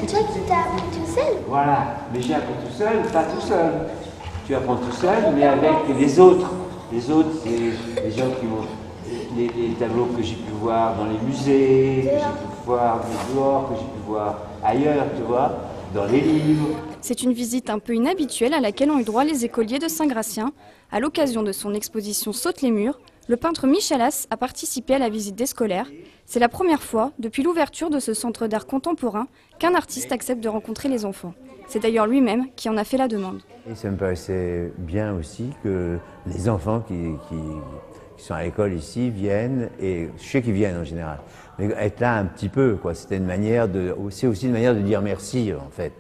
C'est toi qui t'as appris tout seul? Voilà, mais j'ai appris tout seul, pas tout seul. Tu apprends tout seul, mais avec les autres. Les autres, c'est les gens qui vont... Les tableaux que j'ai pu voir dans les musées, que j'ai pu voir dehors, que j'ai pu voir ailleurs, tu vois, dans les livres. C'est une visite un peu inhabituelle à laquelle ont eu droit les écoliers de Saint-Gratien. À l'occasion de son exposition Saute les murs, le peintre Michel As a participé à la visite des scolaires. C'est la première fois, depuis l'ouverture de ce centre d'art contemporain, qu'un artiste accepte de rencontrer les enfants. C'est d'ailleurs lui-même qui en a fait la demande. Et ça me paraissait bien aussi que les enfants qui sont à l'école ici viennent, et je sais qu'ils viennent en général, mais être là un petit peu, quoi. C'était une manière c'est aussi une manière de dire merci, en fait.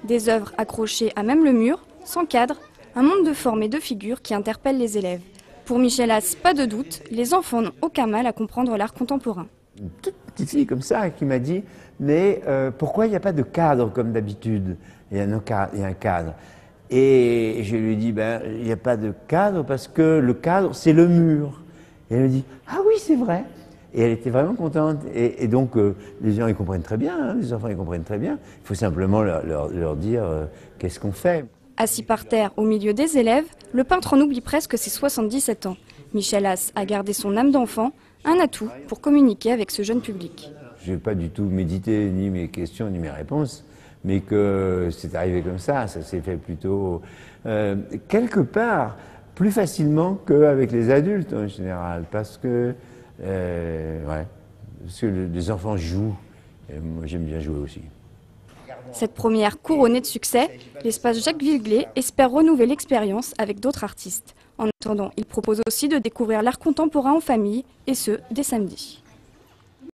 Des œuvres accrochées à même le mur, sans cadre, un monde de formes et de figures qui interpellent les élèves. Pour Michel As, pas de doute, les enfants n'ont aucun mal à comprendre l'art contemporain. Une toute petite fille comme ça qui m'a dit « Mais pourquoi il n'y a pas de cadre comme d'habitude ?» Il y a un cadre. Et je lui ai dit, il n'y a pas de cadre parce que le cadre, c'est le mur. Et elle me dit, ah oui, c'est vrai. Et elle était vraiment contente. Et donc, les gens, ils comprennent très bien, hein, les enfants, ils comprennent très bien. Il faut simplement leur dire qu'est-ce qu'on fait. Assis par terre, au milieu des élèves, le peintre en oublie presque ses 77 ans. Michel As a gardé son âme d'enfant, un atout pour communiquer avec ce jeune public. Je n'ai pas du tout médité ni mes questions ni mes réponses, mais que c'est arrivé comme ça s'est fait plutôt quelque part plus facilement qu'avec les adultes en général, parce que les enfants jouent, et moi j'aime bien jouer aussi. Cette première couronnée de succès, l'espace Jacques Villeglé espère renouveler l'expérience avec d'autres artistes. En attendant, il propose aussi de découvrir l'art contemporain en famille, et ce, dès samedi.